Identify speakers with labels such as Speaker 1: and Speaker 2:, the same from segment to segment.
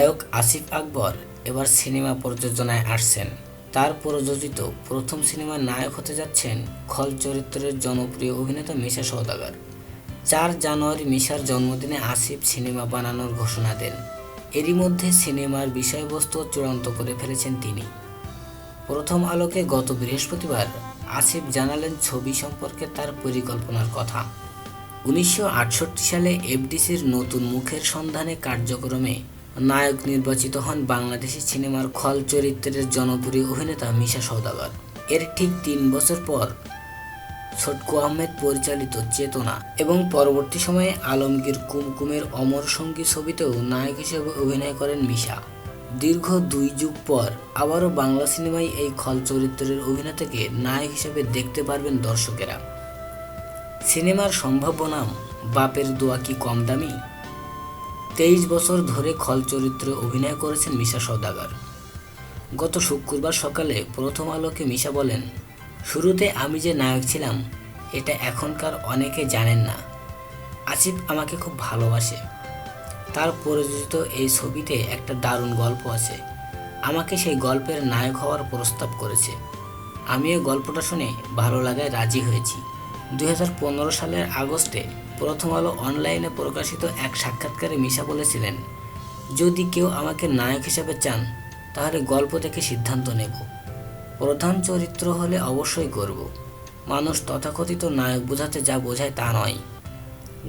Speaker 1: নায়ক আসিফ আকবর এবার সিনেমা প্রযোজনায় আসছেন। তার প্রযোজিত প্রথম সিনেমার নায়ক হতে যাচ্ছেন খল চরিত্রের জনপ্রিয় অভিনেতা মিশা সওদাগর। ৪ জানুয়ারি মিশার জন্মদিনে আসিফ সিনেমা বানানোর ঘোষণা দেন। এরই মধ্যে সিনেমার বিষয়বস্তু চূড়ান্ত করে ফেলেছেন তিনি। প্রথম আলোকে গত বৃহস্পতিবার আসিফ জানালেন ছবি সম্পর্কে তার পরিকল্পনার কথা। ১৯৬৮ সালে এফডিসির নতুন মুখের সন্ধানে কার্যক্রমে নায়ক নির্বাচিত হন বাংলাদেশি সিনেমার খল চরিত্রের জনপ্রিয় অভিনেতা মিশা সওদাগর। এর ঠিক ৩ বছর পর ছটকু আহমেদ পরিচালিত চেতনা এবং পরবর্তী সময়ে আলমগীর কুমকুমের অমর সঙ্গী ছবিতেও নায়ক হিসেবে অভিনয় করেন মিশা। দীর্ঘ ২ যুগ পর আবারও বাংলা সিনেমায় এই খল চরিত্রের অভিনেতাকে নায়ক হিসেবে দেখতে পারবেন দর্শকেরা। সিনেমার সম্ভাব্য নাম বাপের দোয়া কি কম দামি। ২৩ বছর ধরে খল চরিত্রে অভিনয় করেছেন মিশা সওদাগর। গত শুক্রবার সকালে প্রথম আলোকে মিশা বলেন, শুরুতে আমি যে নায়ক ছিলাম এটা এখনকার অনেকে জানেন না। আসিফ আমাকে খুব ভালোবাসে। তার প্রযোজিত এই ছবিতে একটা দারুণ গল্প আছে। আমাকে সেই গল্পের নায়ক হওয়ার প্রস্তাব করেছে। আমিও গল্পটা শুনে ভালো লাগায় রাজি হয়েছি। ২০১৫ সালের আগস্টে প্রথম আলো অনলাইনে প্রকাশিত এক সাক্ষাৎকারে মিশা বলেছিলেন, যদি কেউ আমাকে নায়ক হিসেবে চান তাহলে গল্প থেকে সিদ্ধান্ত নেব। প্রধান চরিত্র হলে অবশ্যই করব। মানুষ তথাকথিত নায়ক বোঝাতে যা বোঝায় তা নয়।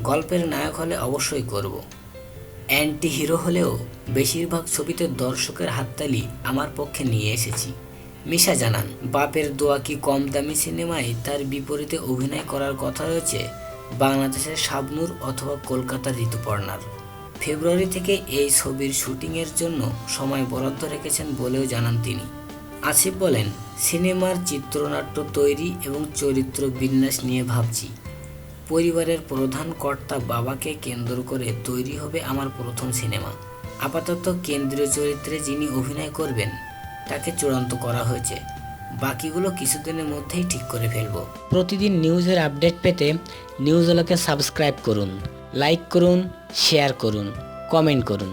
Speaker 1: গল্পের নায়ক হলে অবশ্যই করব। অ্যান্টি হিরো হলেও বেশিরভাগ ছবিতে দর্শকের হাততালি আমার পক্ষে নিয়ে এসেছি। মিশা জানান, বাপের দোয়া কি কম দামি সিনেমায় তার বিপরীতে অভিনয় করার কথা রয়েছে বাংলাদেশের শাবনূর অথবা কলকাতার ঋতুপর্ণার। ফেব্রুয়ারি থেকে এই ছবির শুটিংয়ের জন্য সময় বরাদ্দ রেখেছেন বলেও জানান তিনি। আসিফ বলেন, সিনেমার চিত্রনাট্য তৈরি এবং চরিত্র বিন্যাস নিয়ে ভাবছি। পরিবারের প্রধান কর্তা বাবাকে কেন্দ্র করে তৈরি হবে আমার প্রথম সিনেমা। আপাতত কেন্দ্রীয় চরিত্রে যিনি অভিনয় করবেন তাকে চূড়ান্ত করা হয়েছে। বাকিগুলো কিছুদিনের মধ্যেই ঠিক করে ফেলব। প্রতিদিন নিউজের আপডেট পেতে নিউজ আলোকে সাবস্ক্রাইব করুন, লাইক করুন, শেয়ার করুন, কমেন্ট করুন।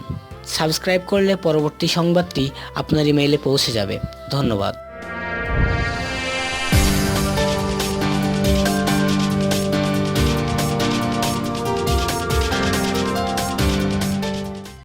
Speaker 1: সাবস্ক্রাইব করলে পরবর্তী সংবাদটি আপনার ইমেইলে পৌঁছে যাবে। ধন্যবাদ।